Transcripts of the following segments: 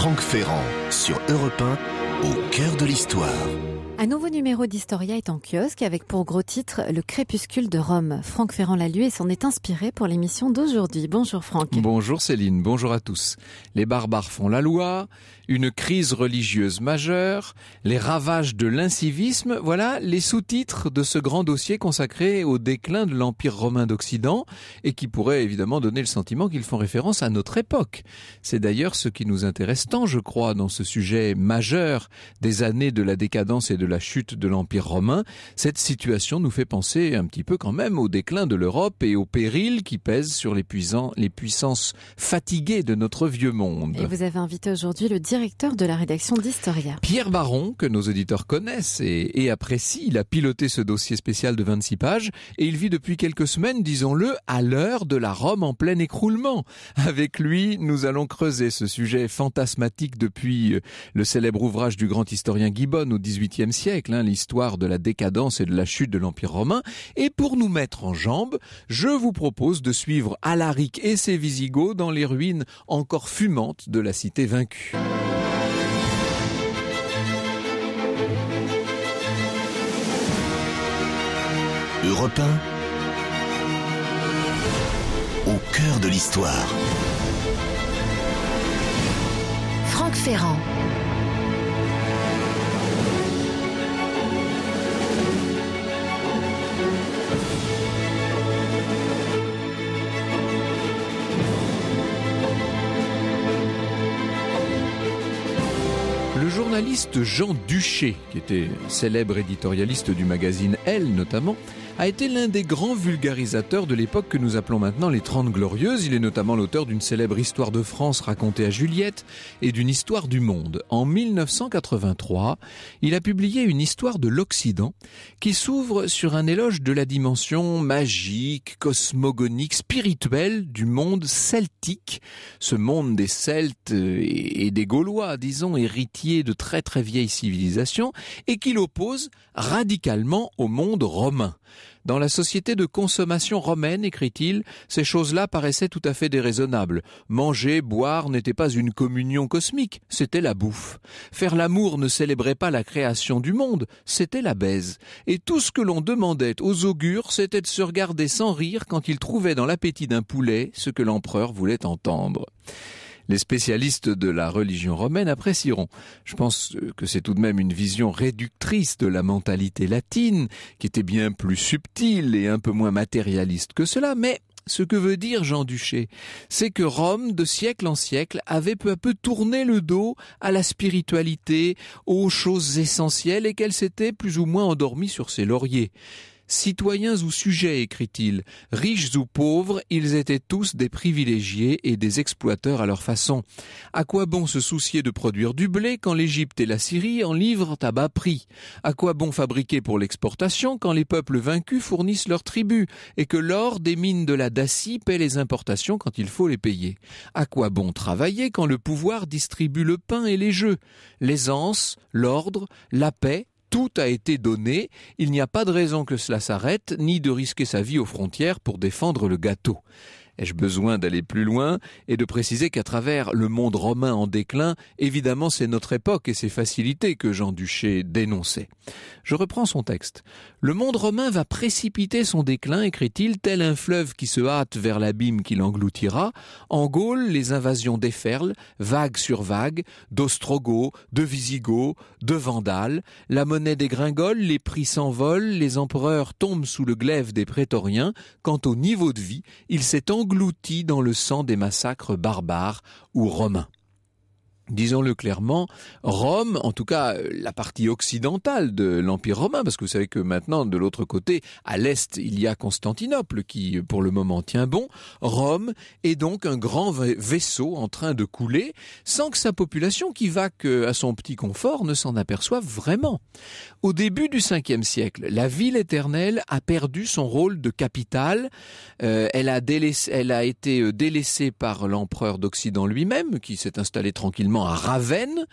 Franck Ferrand sur Europe 1, au cœur de l'histoire. Un nouveau numéro d'Historia est en kiosque avec pour gros titre Le crépuscule de Rome. Franck Ferrand l'a lu et s'en est inspiré pour l'émission d'aujourd'hui. Bonjour Franck. Bonjour Céline, bonjour à tous. Les barbares font la loi, une crise religieuse majeure, les ravages de l'incivisme, voilà les sous-titres de ce grand dossier consacré au déclin de l'Empire romain d'Occident et qui pourrait évidemment donner le sentiment qu'ils font référence à notre époque. C'est d'ailleurs ce qui nous intéresse tant, je crois, dans ce sujet majeur des années de la décadence et de la chute de l'Empire romain. Cette situation nous fait penser un petit peu quand même au déclin de l'Europe et au péril qui pèse sur les puissances fatiguées de notre vieux monde. Et vous avez invité aujourd'hui le directeur de la rédaction d'Historia. Pierre Baron, que nos auditeurs connaissent et apprécient. Il a piloté ce dossier spécial de 26 pages et il vit depuis quelques semaines, disons-le, à l'heure de la Rome en plein écroulement. Avec lui, nous allons creuser ce sujet fantasmatique depuis le célèbre ouvrage du grand historien Gibbon au XVIIIe siècle, l'histoire de la décadence et de la chute de l'Empire romain. Et pour nous mettre en jambes, je vous propose de suivre Alaric et ses Visigoths dans les ruines encore fumantes de la cité vaincue. Europe 1, au cœur de l'histoire. Franck Ferrand. Le journaliste Jean Duché, qui était célèbre éditorialiste du magazine Elle notamment, a été l'un des grands vulgarisateurs de l'époque que nous appelons maintenant les 30 Glorieuses. Il est notamment l'auteur d'une célèbre histoire de France racontée à Juliette et d'une histoire du monde. En 1983, il a publié une histoire de l'Occident qui s'ouvre sur un éloge de la dimension magique, cosmogonique, spirituelle du monde celtique. Ce monde des Celtes et des Gaulois, disons, héritiers de très très vieilles civilisations, et qu'il oppose radicalement au monde romain. Dans la société de consommation romaine, écrit-il, ces choses-là paraissaient tout à fait déraisonnables. Manger, boire n'était pas une communion cosmique, c'était la bouffe. Faire l'amour ne célébrait pas la création du monde, c'était la baise. Et tout ce que l'on demandait aux augures, c'était de se regarder sans rire quand ils trouvaient dans l'appétit d'un poulet ce que l'empereur voulait entendre. Les spécialistes de la religion romaine apprécieront. Je pense que c'est tout de même une vision réductrice de la mentalité latine, qui était bien plus subtile et un peu moins matérialiste que cela, mais ce que veut dire Jean Duché, c'est que Rome, de siècle en siècle, avait peu à peu tourné le dos à la spiritualité, aux choses essentielles, et qu'elle s'était plus ou moins endormie sur ses lauriers. Citoyens ou sujets, écrit-il, riches ou pauvres, ils étaient tous des privilégiés et des exploiteurs à leur façon. À quoi bon se soucier de produire du blé quand l'Égypte et la Syrie en livrent à bas prix? À quoi bon fabriquer pour l'exportation quand les peuples vaincus fournissent leurs tribus et que l'or des mines de la Dacie paie les importations quand il faut les payer? À quoi bon travailler quand le pouvoir distribue le pain et les jeux? L'aisance, l'ordre, la paix, tout a été donné, il n'y a pas de raison que cela s'arrête, ni de risquer sa vie aux frontières pour défendre le gâteau. Ai-je besoin d'aller plus loin et de préciser qu'à travers le monde romain en déclin, évidemment c'est notre époque et ses facilités que Jean Duché dénonçait. Je reprends son texte. Le monde romain va précipiter son déclin, écrit-il, tel un fleuve qui se hâte vers l'abîme qui l'engloutira. En Gaule, les invasions déferlent, vague sur vague, d'Ostrogoths, de Visigoths, de Vandales. La monnaie dégringole, les prix s'envolent, les empereurs tombent sous le glaive des prétoriens. Quant au niveau de vie, il s'est englouti dans le sang des massacres barbares ou romains. Disons-le clairement, Rome, en tout cas la partie occidentale de l'Empire romain, parce que vous savez que maintenant, de l'autre côté, à l'est, il y a Constantinople qui, pour le moment, tient bon. Rome est donc un grand vaisseau en train de couler, sans que sa population, qui va qu'à son petit confort, ne s'en aperçoive vraiment. Au début du 5e siècle, la ville éternelle a perdu son rôle de capitale. Elle a été délaissée par l'empereur d'Occident lui-même, qui s'est installé tranquillement à Ravenne,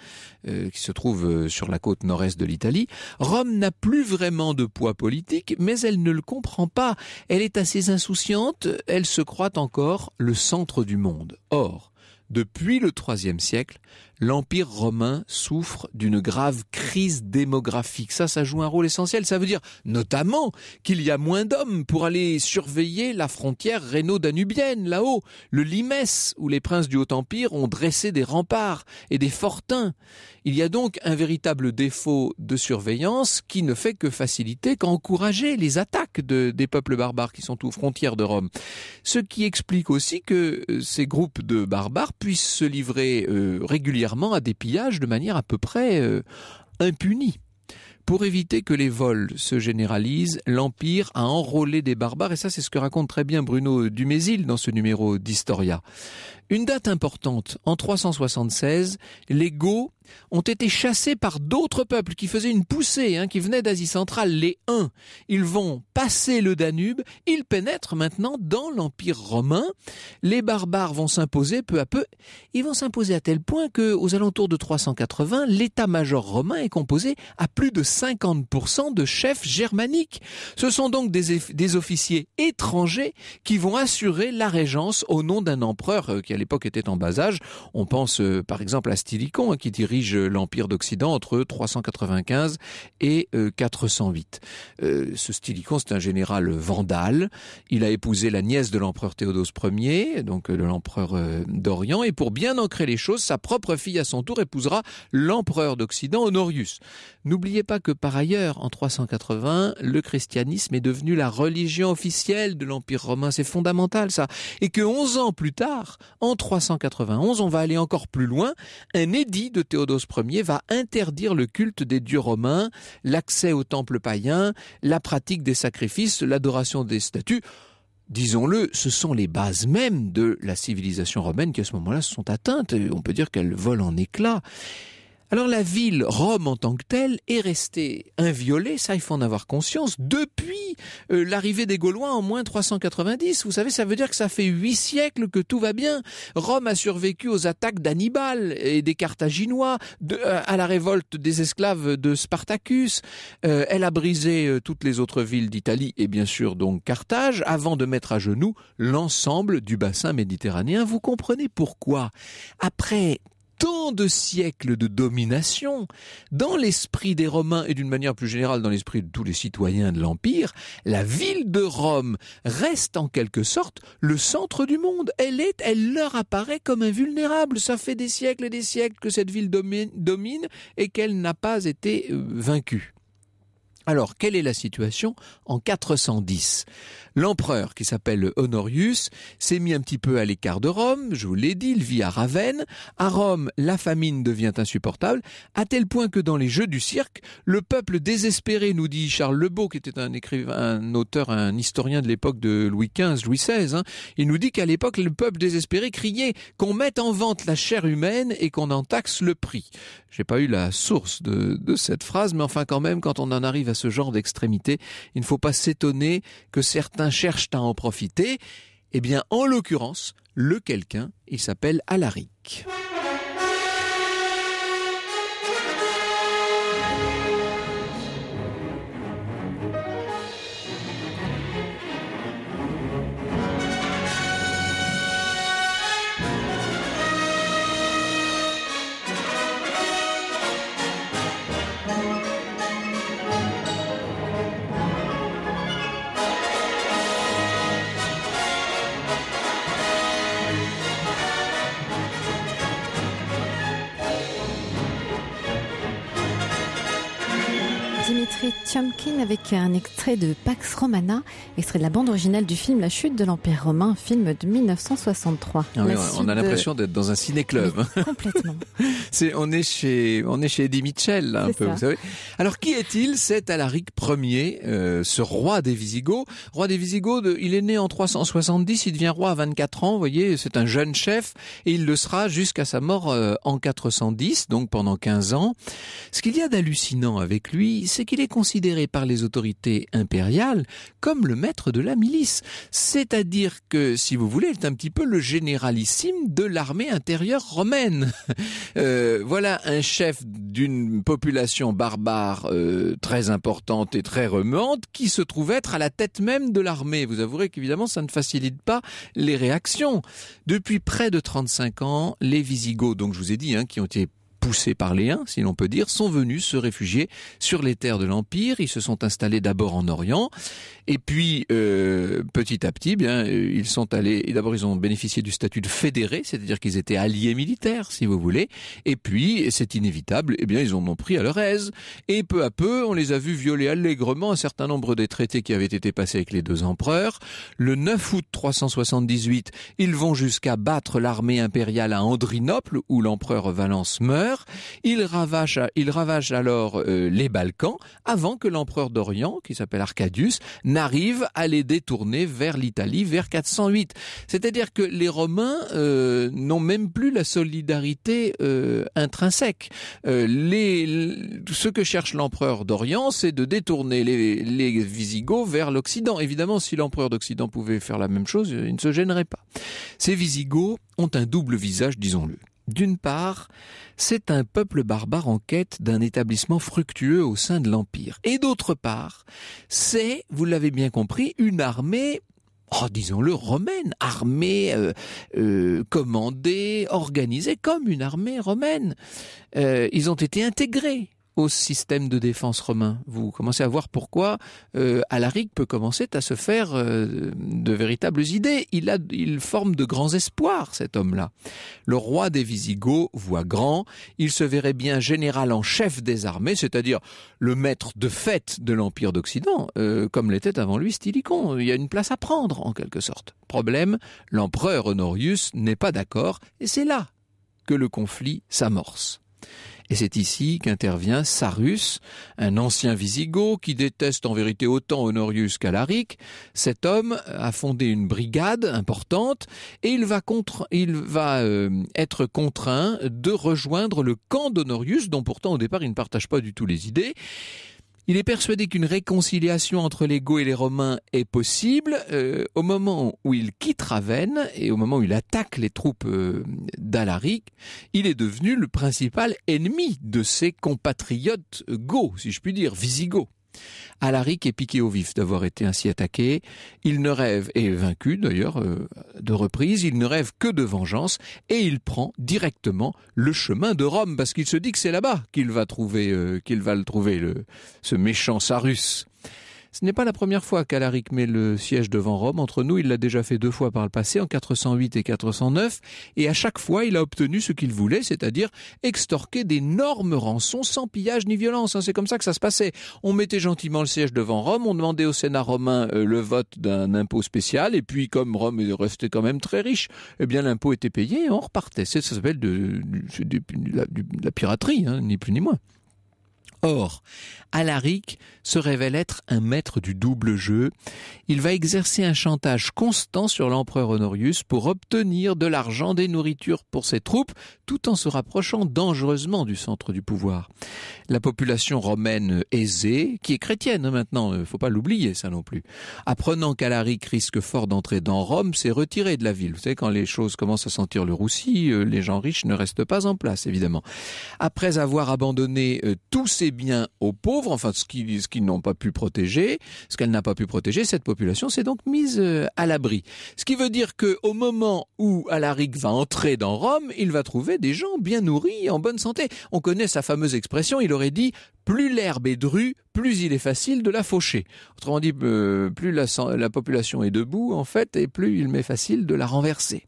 qui se trouve sur la côte nord-est de l'Italie. Rome n'a plus vraiment de poids politique, mais elle ne le comprend pas. Elle est assez insouciante, elle se croit encore le centre du monde. Or, depuis le IIIe siècle, l'Empire romain souffre d'une grave crise démographique. Ça joue un rôle essentiel. Ça veut dire notamment qu'il y a moins d'hommes pour aller surveiller la frontière rhéno-danubienne, là-haut, le Limès, où les princes du Haut-Empire ont dressé des remparts et des fortins. Il y a donc un véritable défaut de surveillance qui ne fait que faciliter, qu'encourager les attaques des peuples barbares qui sont aux frontières de Rome. Ce qui explique aussi que ces groupes de barbares puissent se livrer régulièrement à des pillages de manière à peu près impunie. Pour éviter que les vols se généralisent, l'Empire a enrôlé des barbares, et ça c'est ce que raconte très bien Bruno Dumézil dans ce numéro d'Historia. Une date importante, en 376, les Goths ont été chassés par d'autres peuples qui faisaient une poussée, qui venaient d'Asie centrale, les Huns. Ils vont passer le Danube, ils pénètrent maintenant dans l'Empire romain. Les barbares vont s'imposer peu à peu. Ils vont s'imposer à tel point qu'aux alentours de 380, l'état-major romain est composé à plus de 50% de chefs germaniques. Ce sont donc des officiers étrangers qui vont assurer la régence au nom d'un empereur qui à l'époque était en bas âge. On pense par exemple à Stylicon qui dirige l'Empire d'Occident entre 395 et 408. Ce Stylicon, c'est un général vandale. Il a épousé la nièce de l'empereur Théodose Ier, donc de l'empereur d'Orient, et pour bien ancrer les choses, sa propre fille à son tour épousera l'empereur d'Occident, Honorius. N'oubliez pas que par ailleurs, en 380, le christianisme est devenu la religion officielle de l'Empire romain. C'est fondamental ça. Et que 11 ans plus tard, en 391, on va aller encore plus loin, un édit de Théodose Ier va interdire le culte des dieux romains, l'accès aux temples païens, la pratique des sacrifices, l'adoration des statues. Disons-le, ce sont les bases mêmes de la civilisation romaine qui à ce moment-là se sont atteintes. Et on peut dire qu'elles volent en éclats. Alors la ville, Rome en tant que telle, est restée inviolée, ça il faut en avoir conscience, depuis l'arrivée des Gaulois en moins 390. Vous savez, ça veut dire que ça fait 8 siècles que tout va bien. Rome a survécu aux attaques d'Hannibal et des Carthaginois, à la révolte des esclaves de Spartacus. Elle a brisé toutes les autres villes d'Italie et bien sûr donc Carthage, avant de mettre à genoux l'ensemble du bassin méditerranéen. Vous comprenez pourquoi, après tant de siècles de domination, dans l'esprit des Romains et d'une manière plus générale dans l'esprit de tous les citoyens de l'Empire, la ville de Rome reste en quelque sorte le centre du monde. Elle leur apparaît comme invulnérable. Ça fait des siècles et des siècles que cette ville domine et qu'elle n'a pas été vaincue. Alors, quelle est la situation en 410 ? L'empereur, qui s'appelle Honorius, s'est mis un petit peu à l'écart de Rome, je vous l'ai dit, il vit à Ravenne. À Rome, la famine devient insupportable, à tel point que dans les Jeux du cirque, le peuple désespéré, nous dit Charles Lebeau, qui était un écrivain, un auteur, un historien de l'époque de Louis XV, Louis XVI, il nous dit qu'à l'époque, le peuple désespéré criait qu'on mette en vente la chair humaine et qu'on en taxe le prix. J'ai pas eu la source de cette phrase, mais enfin quand même, quand on en arrive à ce genre d'extrémité, il ne faut pas s'étonner que certains cherchent à en profiter. Eh bien, en l'occurrence, le quelqu'un, il s'appelle Alaric. Dimitri Tiomkin avec un extrait de Pax Romana, extrait de la bande originale du film La chute de l'Empire romain, film de 1963. Ah oui, on a l'impression d'être dans un ciné-club. Complètement. On est chez Eddie Mitchell, là, un peu, vous savez. Alors, qui est-il? C'est Alaric Ier, ce roi des Visigoths. Roi des Visigoths, il est né en 370, il devient roi à 24 ans, vous voyez, c'est un jeune chef, et il le sera jusqu'à sa mort en 410, donc pendant 15 ans. Ce qu'il y a d'hallucinant avec lui, c'est qu'il est considéré par les autorités impériales comme le maître de la milice. C'est-à-dire que, si vous voulez, il est un petit peu le généralissime de l'armée intérieure romaine. Voilà un chef d'une population barbare très importante et très remuante qui se trouve être à la tête même de l'armée. Vous avouerez qu'évidemment, ça ne facilite pas les réactions. Depuis près de 35 ans, les Visigoths, donc je vous ai dit, qui ont été poussés par les Huns, si l'on peut dire, sont venus se réfugier sur les terres de l'Empire. Ils se sont installés d'abord en Orient, et puis petit à petit, ils sont allés. Et d'abord, ils ont bénéficié du statut de fédérés, c'est-à-dire qu'ils étaient alliés militaires, si vous voulez. Et puis, c'est inévitable, ils en ont pris à leur aise. Et peu à peu, on les a vus violer allègrement un certain nombre des traités qui avaient été passés avec les deux empereurs. Le 9 août 378, ils vont jusqu'à battre l'armée impériale à Andrinople, où l'empereur Valens meurt. Il ravage alors les Balkans avant que l'empereur d'Orient, qui s'appelle Arcadius, n'arrive à les détourner vers l'Italie vers 408. C'est-à-dire que les Romains n'ont même plus la solidarité intrinsèque. Ce que cherche l'empereur d'Orient, c'est de détourner les Visigoths vers l'Occident. Évidemment, si l'empereur d'Occident pouvait faire la même chose, il ne se gênerait pas. Ces Visigoths ont un double visage, disons-le. D'une part, c'est un peuple barbare en quête d'un établissement fructueux au sein de l'Empire. Et d'autre part, c'est, vous l'avez bien compris, une armée, disons-le, romaine, armée commandée, organisée comme une armée romaine. Ils ont été intégrés au système de défense romain. Vous commencez à voir pourquoi Alaric peut commencer à se faire de véritables idées. Il forme de grands espoirs, cet homme-là. Le roi des Visigoths voit grand, il se verrait bien général en chef des armées, c'est-à-dire le maître de fait de l'Empire d'Occident, comme l'était avant lui Stylicon. Il y a une place à prendre, en quelque sorte. Problème, l'empereur Honorius n'est pas d'accord, et c'est là que le conflit s'amorce. Et c'est ici qu'intervient Sarus, un ancien Visigoth qui déteste en vérité autant Honorius qu'Alaric. Cet homme a fondé une brigade importante et il va être contraint de rejoindre le camp d'Honorius, dont pourtant au départ il ne partage pas du tout les idées. Il est persuadé qu'une réconciliation entre les Goths et les Romains est possible. Au moment où il quitte Ravenne et au moment où il attaque les troupes d'Alaric, il est devenu le principal ennemi de ses compatriotes Goths, si je puis dire, Visigoths. Alaric est piqué au vif d'avoir été ainsi attaqué. Il ne rêve, et vaincu d'ailleurs de reprise, il ne rêve que de vengeance et il prend directement le chemin de Rome parce qu'il se dit que c'est là-bas qu'il va le trouver, ce méchant Sarus. Ce n'est pas la première fois qu'Alaric met le siège devant Rome. Entre nous, il l'a déjà fait 2 fois par le passé, en 408 et 409, et à chaque fois, il a obtenu ce qu'il voulait, c'est-à-dire extorquer d'énormes rançons sans pillage ni violence. C'est comme ça que ça se passait. On mettait gentiment le siège devant Rome, on demandait au Sénat romain le vote d'un impôt spécial, et puis comme Rome est resté quand même très riche, l'impôt était payé et on repartait. Ça s'appelle de la piraterie, ni plus ni moins. Or, Alaric se révèle être un maître du double jeu. Il va exercer un chantage constant sur l'empereur Honorius pour obtenir de l'argent, des nourritures pour ses troupes, tout en se rapprochant dangereusement du centre du pouvoir. La population romaine aisée, qui est chrétienne maintenant, il ne faut pas l'oublier ça non plus, apprenant qu'Alaric risque fort d'entrer dans Rome, s'est retiré de la ville. Vous savez, quand les choses commencent à sentir le roussi, les gens riches ne restent pas en place, évidemment. Après avoir abandonné tous ses biens aux pauvres, enfin ce qu'ils n'ont pas pu protéger, ce qu'elle n'a pas pu protéger, cette population s'est donc mise à l'abri. Ce qui veut dire qu'au moment où Alaric va entrer dans Rome, il va trouver des gens bien nourris et en bonne santé. On connaît sa fameuse expression, il aurait dit « plus l'herbe est drue, plus il est facile de la faucher ». Autrement dit, plus la population est debout, en fait, et plus il m'est facile de la renverser.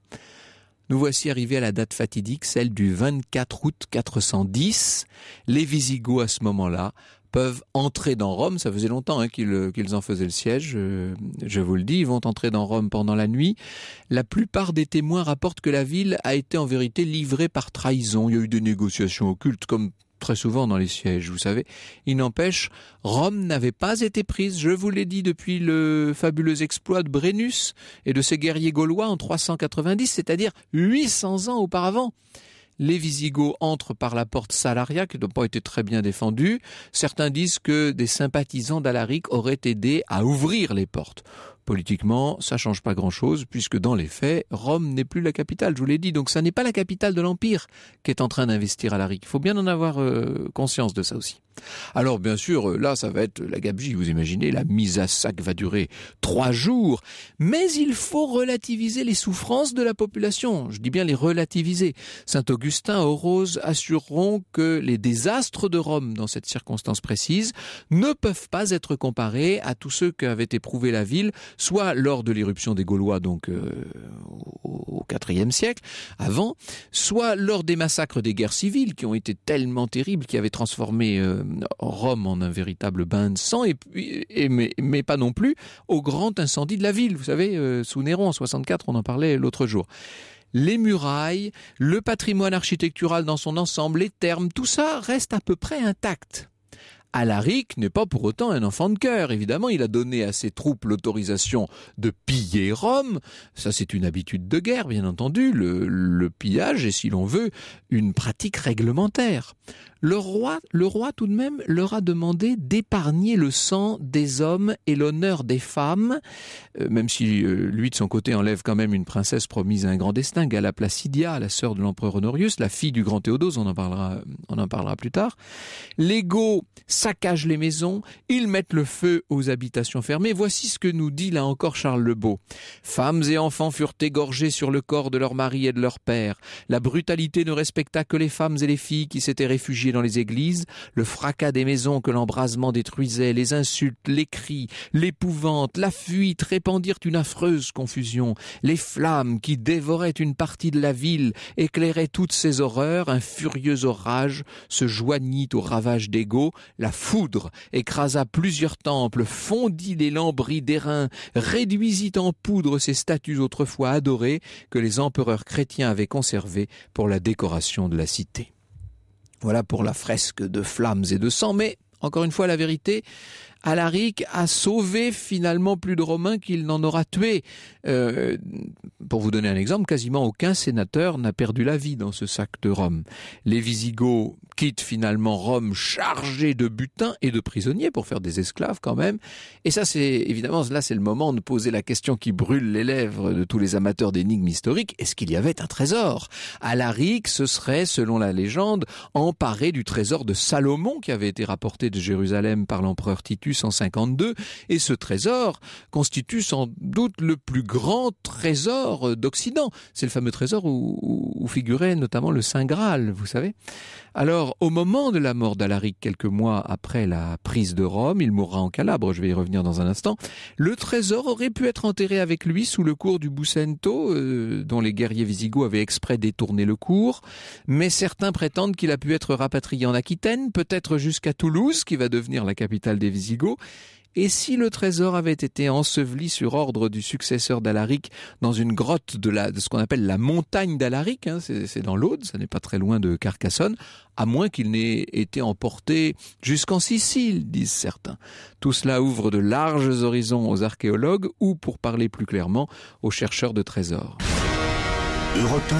Nous voici arrivés à la date fatidique, celle du 24 août 410. Les Visigoths, à ce moment-là, peuvent entrer dans Rome. Ça faisait longtemps qu'ils en faisaient le siège, je vous le dis. Ils vont entrer dans Rome pendant la nuit. La plupart des témoins rapportent que la ville a été en vérité livrée par trahison. Il y a eu des négociations occultes, comme très souvent dans les sièges, vous savez. Il n'empêche, Rome n'avait pas été prise, je vous l'ai dit, depuis le fabuleux exploit de Brennus et de ses guerriers gaulois en 390, c'est-à-dire 800 ans auparavant. Les Visigoths entrent par la porte Salaria, qui n'a pas été très bien défendue. Certains disent que des sympathisants d'Alaric auraient aidé à ouvrir les portes. Politiquement, ça change pas grand-chose, puisque dans les faits, Rome n'est plus la capitale, je vous l'ai dit. Donc ça n'est pas la capitale de l'Empire qui est en train d'investir Alaric. Il faut bien en avoir conscience de ça aussi. Alors bien sûr, là ça va être la gabegie, vous imaginez, la mise à sac va durer 3 jours, mais il faut relativiser les souffrances de la population, je dis bien les relativiser. Saint Augustin, Orose assureront que les désastres de Rome dans cette circonstance précise ne peuvent pas être comparés à tous ceux qu'avait éprouvé la ville, soit lors de l'éruption des Gaulois donc au IVe siècle avant, soit lors des massacres des guerres civiles qui ont été tellement terribles, qui avaient transformé Rome en un véritable bain de sang, mais pas non plus au grand incendie de la ville. Vous savez, sous Néron en 64, on en parlait l'autre jour. Les murailles, le patrimoine architectural dans son ensemble, les thermes, tout ça reste à peu près intact. Alaric n'est pas pour autant un enfant de cœur. Évidemment, il a donné à ses troupes l'autorisation de piller Rome. Ça, c'est une habitude de guerre, bien entendu. Le pillage est, si l'on veut, une pratique réglementaire. Le roi, tout de même, leur a demandé d'épargner le sang des hommes et l'honneur des femmes, même si lui, de son côté, enlève quand même une princesse promise à un grand destin, Galla Placidia, la sœur de l'empereur Honorius, la fille du grand Théodose, on en parlera plus tard. Les Goths saccagent les maisons, ils mettent le feu aux habitations fermées. Voici ce que nous dit là encore Charles le Beau. Femmes et enfants furent égorgés sur le corps de leur mari et de leur père. La brutalité ne respecta que les femmes et les filles qui s'étaient réfugiées dans les églises, le fracas des maisons que l'embrasement détruisait, les insultes, les cris, l'épouvante, la fuite répandirent une affreuse confusion. Les flammes qui dévoraient une partie de la ville éclairaient toutes ces horreurs. Un furieux orage se joignit aux ravages des Goths. La foudre écrasa plusieurs temples, fondit les lambris d'airain, réduisit en poudre ces statues autrefois adorées que les empereurs chrétiens avaient conservées pour la décoration de la cité. Voilà pour la fresque de flammes et de sang, mais encore une fois la vérité, Alaric a sauvé finalement plus de Romains qu'il n'en aura tué. Pour vous donner un exemple, quasiment aucun sénateur n'a perdu la vie dans ce sac de Rome. Les Visigoths quittent finalement Rome chargés de butin et de prisonniers pour faire des esclaves quand même. Et ça, c'est évidemment, là, c'est le moment de poser la question qui brûle les lèvres de tous les amateurs d'énigmes historiques. Est-ce qu'il y avait un trésor? Alaric se serait, selon la légende, emparé du trésor de Salomon qui avait été rapporté de Jérusalem par l'empereur Titus en 52. Et ce trésor constitue sans doute le plus grand trésor d'Occident. C'est le fameux trésor où figurait notamment le Saint Graal, vous savez. Alors, au moment de la mort d'Alaric, quelques mois après la prise de Rome, il mourra en Calabre, je vais y revenir dans un instant, le trésor aurait pu être enterré avec lui sous le cours du Bucento, dont les guerriers visigoths avaient exprès détourné le cours, mais certains prétendent qu'il a pu être rapatrié en Aquitaine, peut-être jusqu'à Toulouse, qui va devenir la capitale des Visigoths. Et si le trésor avait été enseveli sur ordre du successeur d'Alaric dans une grotte de ce qu'on appelle la montagne d'Alaric, c'est dans l'Aude, ça n'est pas très loin de Carcassonne, à moins qu'il n'ait été emporté jusqu'en Sicile, disent certains. Tout cela ouvre de larges horizons aux archéologues ou, pour parler plus clairement, aux chercheurs de trésors. Europe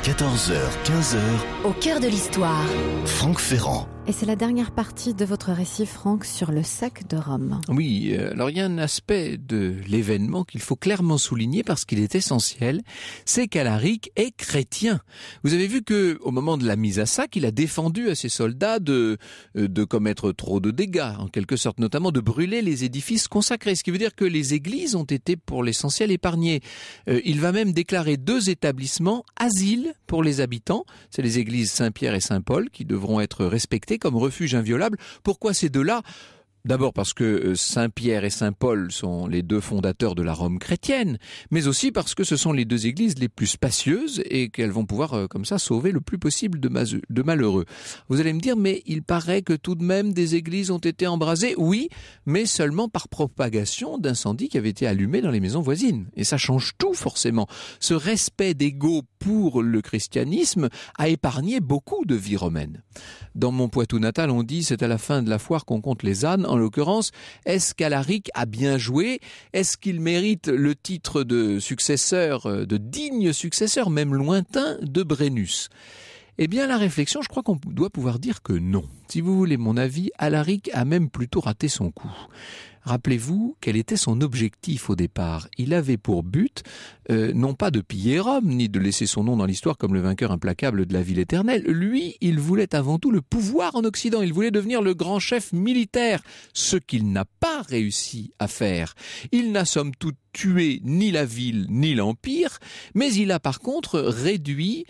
1, 14h, 15h. Au cœur de l'histoire. Franck Ferrand. Et c'est la dernière partie de votre récit, Franck, sur le sac de Rome. Oui, alors il y a un aspect de l'événement qu'il faut clairement souligner parce qu'il est essentiel, c'est qu'Alaric est chrétien. Vous avez vu que au moment de la mise à sac, il a défendu à ses soldats de commettre trop de dégâts, en quelque sorte, notamment de brûler les édifices consacrés, ce qui veut dire que les églises ont été pour l'essentiel épargnées. Il va même déclarer 2 établissements asiles pour les habitants, c'est les églises Saint-Pierre et Saint-Paul qui devront être respectées comme refuge inviolable. Pourquoi ces 2-là ? D'abord parce que Saint-Pierre et Saint-Paul sont les 2 fondateurs de la Rome chrétienne, mais aussi parce que ce sont les 2 églises les plus spacieuses et qu'elles vont pouvoir comme ça sauver le plus possible de malheureux. Vous allez me dire, mais il paraît que tout de même des églises ont été embrasées. Oui, mais seulement par propagation d'incendies qui avaient été allumés dans les maisons voisines. Et ça change tout forcément. Ce respect des Goths pour le christianisme a épargné beaucoup de vies romaines. Dans mon Poitou natal, on dit c'est à la fin de la foire qu'on compte les ânes. En l'occurrence, est-ce qu'Alaric a bien joué? Est-ce qu'il mérite le titre de successeur, de digne successeur, même lointain, de Brennus? Eh bien, la réflexion, je crois qu'on doit pouvoir dire que non. Si vous voulez mon avis, Alaric a même plutôt raté son coup. Rappelez-vous quel était son objectif au départ. Il avait pour but non pas de piller Rome, ni de laisser son nom dans l'histoire comme le vainqueur implacable de la ville éternelle. Lui, il voulait avant tout le pouvoir en Occident. Il voulait devenir le grand chef militaire, ce qu'il n'a pas réussi à faire. Il n'a somme toute tué ni la ville ni l'empire, mais il a par contre réduit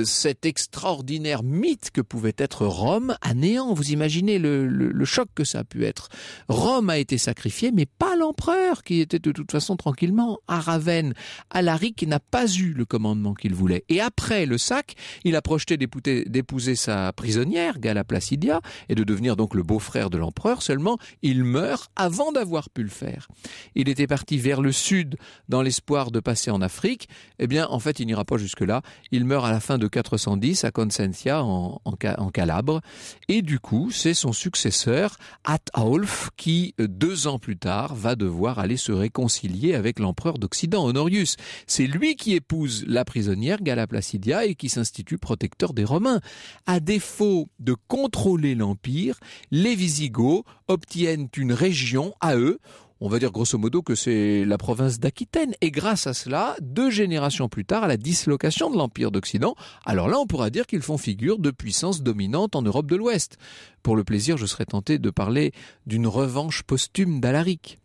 cet extraordinaire mythe que pouvait être Rome à néant. Vous imaginez le choc que ça a pu être. Rome a été sacrifiée, mais pas l'empereur qui était de toute façon tranquillement à Ravenne. Alaric n'a pas eu le commandement qu'il voulait. Et après le sac, il a projeté d'épouser sa prisonnière, Galla Placidia, et de devenir donc le beau-frère de l'empereur. Seulement, il meurt avant d'avoir pu le faire. Il était parti vers le sud dans l'espoir de passer en Afrique. Eh bien, en fait, il n'ira pas jusque-là. Il meurt à la fin de 410 à Consentia, en Calabre. Et du coup, c'est son successeur, Ataulf, qui, 2 ans plus tard, va devoir aller se réconcilier avec l'empereur d'Occident, Honorius. C'est lui qui épouse la prisonnière Galla Placidia et qui s'institue protecteur des Romains. À défaut de contrôler l'empire, les Visigoths obtiennent une région à eux. On va dire grosso modo que c'est la province d'Aquitaine. Et grâce à cela, 2 générations plus tard, à la dislocation de l'Empire d'Occident, alors là on pourra dire qu'ils font figure de puissance dominante en Europe de l'Ouest. Pour le plaisir, je serais tenté de parler d'une revanche posthume d'Alaric.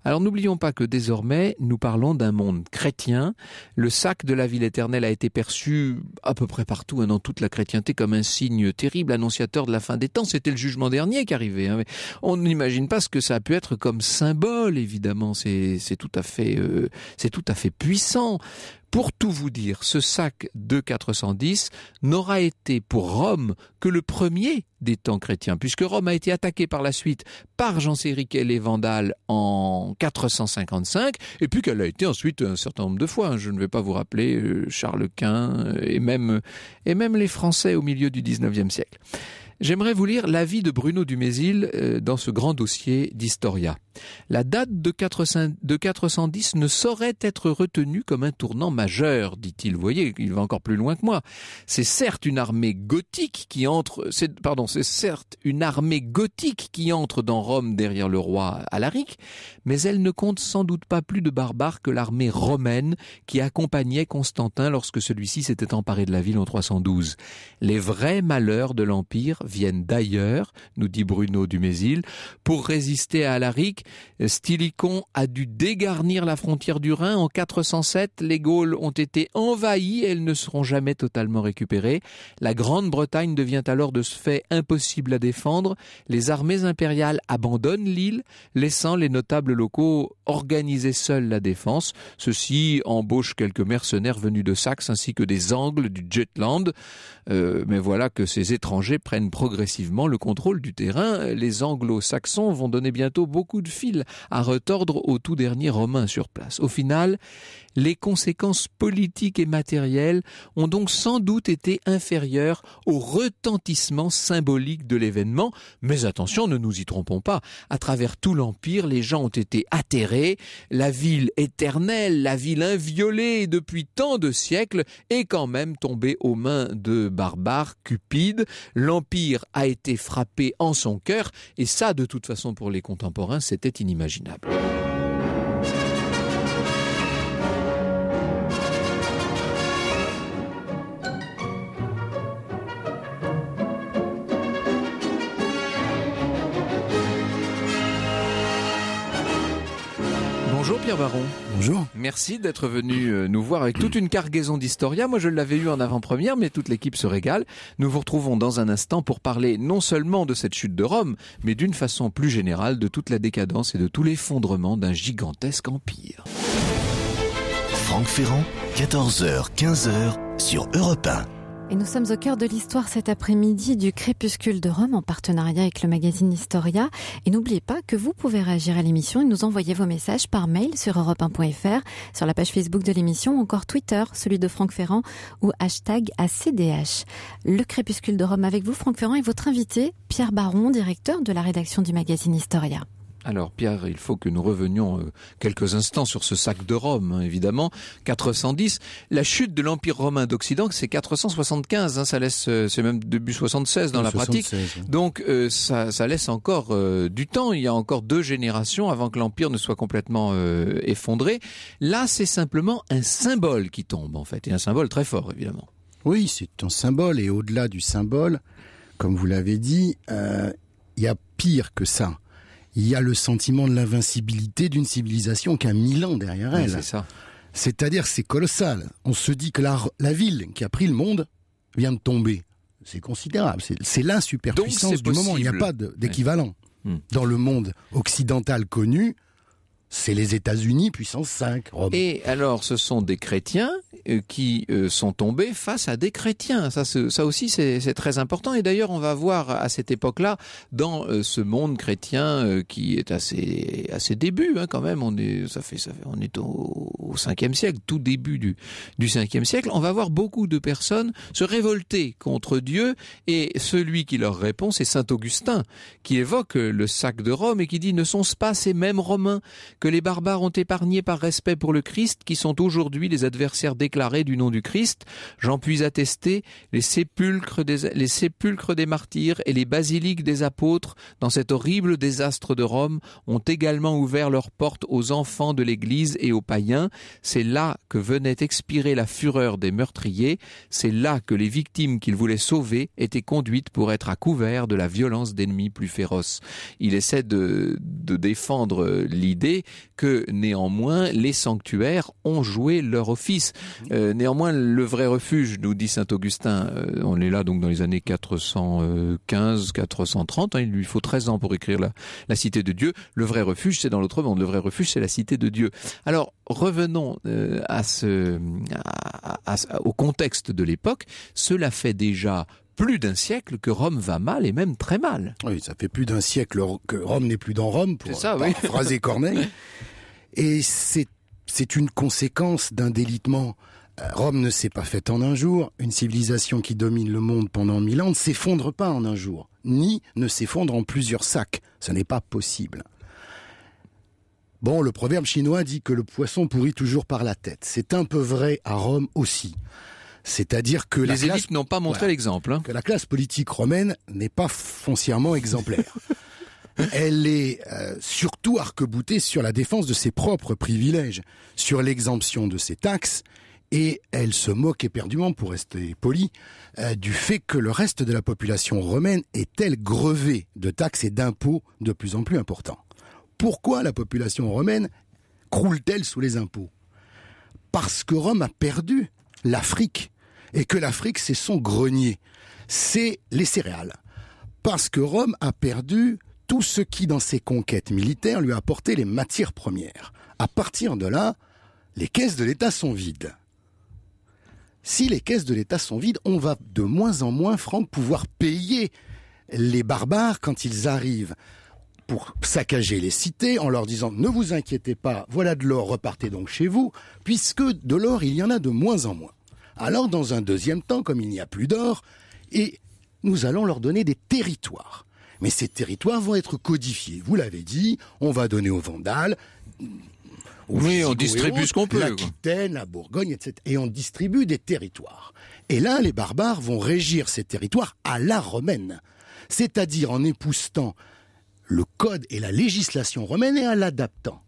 Alors n'oublions pas que désormais, nous parlons d'un monde chrétien. Le sac de la ville éternelle a été perçu à peu près partout, dans toute la chrétienté, comme un signe terrible, annonciateur de la fin des temps. C'était le jugement dernier qui arrivait. Mais on n'imagine pas ce que ça a pu être comme symbole, évidemment. C'est tout à fait puissant. Pour tout vous dire, ce sac de 410 n'aura été pour Rome que le premier des temps chrétiens, puisque Rome a été attaquée par la suite par Genséric et les Vandales en 455, et puis qu'elle a été ensuite un certain nombre de fois. Je ne vais pas vous rappeler Charles Quint et même les Français au milieu du 19e siècle. J'aimerais vous lire l'avis de Bruno Dumézil dans ce grand dossier d'Historia. La date de 410 ne saurait être retenue comme un tournant majeur, dit-il. Vous voyez, il va encore plus loin que moi. C'est certes une armée gothique qui entre dans Rome derrière le roi Alaric, mais elle ne compte sans doute pas plus de barbares que l'armée romaine qui accompagnait Constantin lorsque celui-ci s'était emparé de la ville en 312. Les vrais malheurs de l'Empire viennent d'ailleurs, nous dit Bruno Dumézil. Pour résister à Alaric, Stylicon a dû dégarnir la frontière du Rhin. En 407, les Gaules ont été envahies et elles ne seront jamais totalement récupérées. La Grande-Bretagne devient alors de ce fait impossible à défendre. Les armées impériales abandonnent l'île, laissant les notables locaux organiser seuls la défense. Ceux-ci embauchent quelques mercenaires venus de Saxe ainsi que des Angles du Jutland. Mais voilà que ces étrangers prennent progressivement le contrôle du terrain. Les anglo-saxons vont donner bientôt beaucoup de fil à retordre aux tout derniers Romains sur place. Au final, les conséquences politiques et matérielles ont donc sans doute été inférieures au retentissement symbolique de l'événement. Mais attention, ne nous y trompons pas. À travers tout l'Empire, les gens ont été atterrés. La ville éternelle, la ville inviolée depuis tant de siècles est quand même tombée aux mains de barbares cupides. L'Empire a été frappé en son cœur et ça, de toute façon, pour les contemporains, c'était inimaginable. Bonjour Pierre Baron. Bonjour. Merci d'être venu nous voir avec toute une cargaison d'Historia. Moi je l'avais eu en avant-première, mais toute l'équipe se régale. Nous vous retrouvons dans un instant pour parler non seulement de cette chute de Rome, mais d'une façon plus générale de toute la décadence et de tout l'effondrement d'un gigantesque empire. Franck Ferrand, 14h, 15h sur Europe 1. Et nous sommes au cœur de l'histoire cet après-midi du Crépuscule de Rome en partenariat avec le magazine Historia. Et n'oubliez pas que vous pouvez réagir à l'émission et nous envoyer vos messages par mail sur europe1.fr, sur la page Facebook de l'émission ou encore Twitter, celui de Franck Ferrand ou #ACDH. Le Crépuscule de Rome avec vous, Franck Ferrand, et votre invité, Pierre Baron, directeur de la rédaction du magazine Historia. Alors Pierre, il faut que nous revenions quelques instants sur ce sac de Rome, hein, évidemment. 410, la chute de l'Empire romain d'Occident, c'est 475, hein, ça laisse, c'est même début 76 dans la 76, pratique. Oui. Donc ça laisse encore du temps, il y a encore 2 générations avant que l'Empire ne soit complètement effondré. Là, c'est simplement un symbole qui tombe en fait, et un symbole très fort évidemment. Oui, c'est un symbole, et au-delà du symbole, comme vous l'avez dit, il y a pire que ça. Il y a le sentiment de l'invincibilité d'une civilisation qui a 1000 ans derrière elle. Oui, c'est ça. C'est-à-dire, c'est colossal. On se dit que la ville qui a pris le monde vient de tomber. C'est considérable. C'est la superpuissance du moment. Il n'y a pas d'équivalent. Dans le monde occidental connu, c'est les États-Unis, puissance 5, Rome. Et alors, ce sont des chrétiens qui sont tombés face à des chrétiens. Ça aussi, c'est très important. Et d'ailleurs, on va voir à cette époque-là, dans ce monde chrétien qui est à ses débuts, hein, quand même. On est au 5e siècle, tout début du 5e siècle. On va voir beaucoup de personnes se révolter contre Dieu. Et celui qui leur répond, c'est saint Augustin, qui évoque le sac de Rome et qui dit « Ne sont-ce pas ces mêmes Romains que les barbares ont épargnés par respect pour le Christ, qui sont aujourd'hui les adversaires déclarés du nom du Christ. J'en puis attester, les sépulcres des martyrs et les basiliques des apôtres, dans cet horrible désastre de Rome, ont également ouvert leurs portes aux enfants de l'Église et aux païens. C'est là que venait expirer la fureur des meurtriers. C'est là que les victimes qu'ils voulaient sauver étaient conduites pour être à couvert de la violence d'ennemis plus féroces. » Il essaie de défendre l'idée que néanmoins les sanctuaires ont joué leur office. Néanmoins, le vrai refuge, nous dit saint Augustin, on est là donc dans les années 415-430, hein, il lui faut 13 ans pour écrire la cité de Dieu. Le vrai refuge, c'est dans l'autre monde. Le vrai refuge, c'est la cité de Dieu. Alors, revenons au contexte de l'époque. Cela fait déjà plus d'un siècle que Rome va mal, et même très mal. Oui, ça fait plus d'un siècle que Rome n'est plus dans Rome, pour paraphraser Corneille. Et c'est une conséquence d'un délitement. Rome ne s'est pas faite en un jour. Une civilisation qui domine le monde pendant 1000 ans ne s'effondre pas en un jour, ni ne s'effondre en plusieurs sacs. Ce n'est pas possible. Bon, le proverbe chinois dit que le poisson pourrit toujours par la tête. C'est un peu vrai à Rome aussi. C'est-à-dire que les élites n'ont pas montré l'exemple. Hein. Que la classe politique romaine n'est pas foncièrement exemplaire. Elle est surtout arc-boutée sur la défense de ses propres privilèges, sur l'exemption de ses taxes, et elle se moque éperdument, pour rester poli, du fait que le reste de la population romaine est-elle grevée de taxes et d'impôts de plus en plus importants. Pourquoi la population romaine croule-t-elle sous les impôts ? Parce que Rome a perdu l'Afrique, et que l'Afrique, c'est son grenier, c'est les céréales. Parce que Rome a perdu tout ce qui, dans ses conquêtes militaires, lui a apporté les matières premières. À partir de là, les caisses de l'État sont vides. Si les caisses de l'État sont vides, on va de moins en moins, Franck, pouvoir payer les barbares quand ils arrivent pour saccager les cités en leur disant « Ne vous inquiétez pas, voilà de l'or, repartez donc chez vous », puisque de l'or, il y en a de moins en moins. Alors, dans un deuxième temps, comme il n'y a plus d'or, et nous allons leur donner des territoires. Mais ces territoires vont être codifiés. Vous l'avez dit, on va donner aux Vandales, oui, on distribue ce qu'on peut. L'Aquitaine, la Bourgogne, etc. Et on distribue des territoires. Et là, les barbares vont régir ces territoires à la romaine. C'est-à-dire en époussetant le code et la législation romaine et en l'adaptant.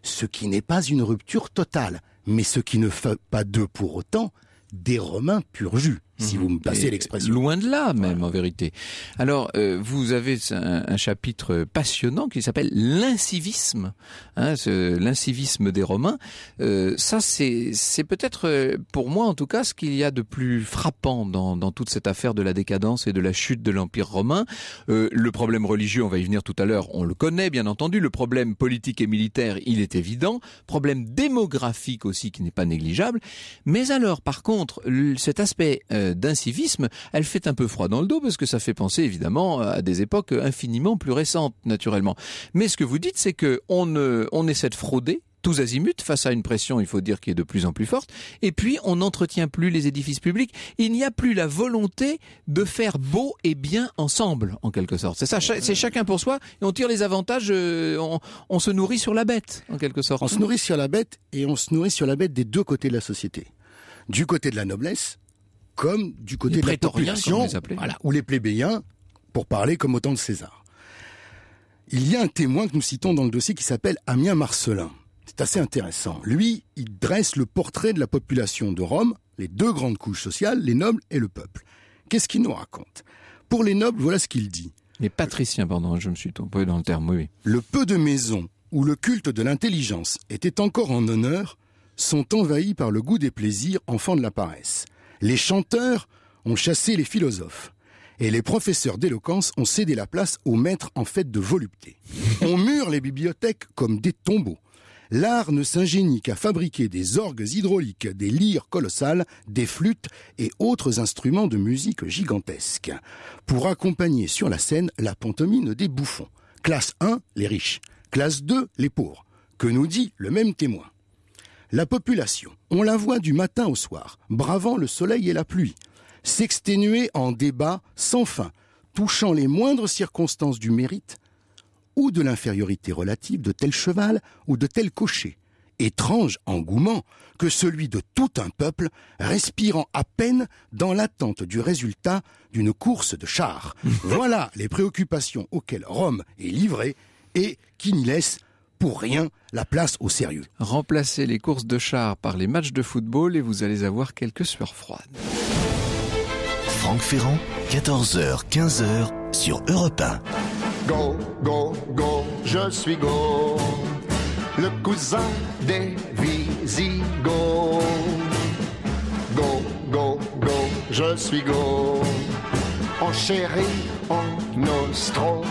Ce qui n'est pas une rupture totale, mais ce qui ne fait pas d'eux pour autant des Romains pur jus, si vous me passez l'expression. Loin de là, même, en vérité. Alors, vous avez un chapitre passionnant qui s'appelle l'incivisme, hein, l'incivisme des Romains. Ça, c'est peut-être, pour moi en tout cas, ce qu'il y a de plus frappant dans toute cette affaire de la décadence et de la chute de l'Empire romain. Le problème religieux, on va y venir tout à l'heure, on le connaît, bien entendu. Le problème politique et militaire, il est évident. Problème démographique aussi, qui n'est pas négligeable. Mais alors, par contre, cet aspect d'incivisme, elle fait un peu froid dans le dos parce que ça fait penser évidemment à des époques infiniment plus récentes, naturellement. Mais ce que vous dites, c'est que on essaie de frauder tous azimuts face à une pression, il faut dire, qui est de plus en plus forte. Et puis, on n'entretient plus les édifices publics. Il n'y a plus la volonté de faire beau et bien ensemble, en quelque sorte. C'est ça, c'est chacun pour soi, et on tire les avantages, on se nourrit sur la bête, en quelque sorte. On se nourrit sur la bête, et on se nourrit sur la bête des deux côtés de la société. Du côté de la noblesse, comme du côté les de la prétoriens, population, voilà, ou les plébéiens, pour parler comme au temps de César. Il y a un témoin que nous citons dans le dossier qui s'appelle Ammien Marcellin. C'est assez intéressant. Lui, il dresse le portrait de la population de Rome, les deux grandes couches sociales, les nobles et le peuple. Qu'est-ce qu'il nous raconte ? Pour les nobles, voilà ce qu'il dit. Les patriciens, pardon, je me suis trompé dans le terme, oui. Le peu de maisons où le culte de l'intelligence était encore en honneur sont envahis par le goût des plaisirs, enfants de la paresse. Les chanteurs ont chassé les philosophes. Et les professeurs d'éloquence ont cédé la place aux maîtres en fait de volupté. On mure les bibliothèques comme des tombeaux. L'art ne s'ingénie qu'à fabriquer des orgues hydrauliques, des lyres colossales, des flûtes et autres instruments de musique gigantesques, pour accompagner sur la scène la pantomime des bouffons. Classe 1, les riches. Classe 2, les pauvres. Que nous dit le même témoin ? La population, on la voit du matin au soir, bravant le soleil et la pluie, s'exténuer en débats sans fin, touchant les moindres circonstances du mérite ou de l'infériorité relative de tel cheval ou de tel cocher. Étrange engouement que celui de tout un peuple respirant à peine dans l'attente du résultat d'une course de chars. Voilà les préoccupations auxquelles Rome est livrée et qui n'y laissent pour rien la place au sérieux. Remplacez les courses de chars par les matchs de football et vous allez avoir quelques sueurs froides. Franck Ferrand, 14h, 15h sur Europe 1. Go, go, go, je suis Go, le cousin des Visigoths. Go, go, go, je suis Go, en chéri, en ostrogoth.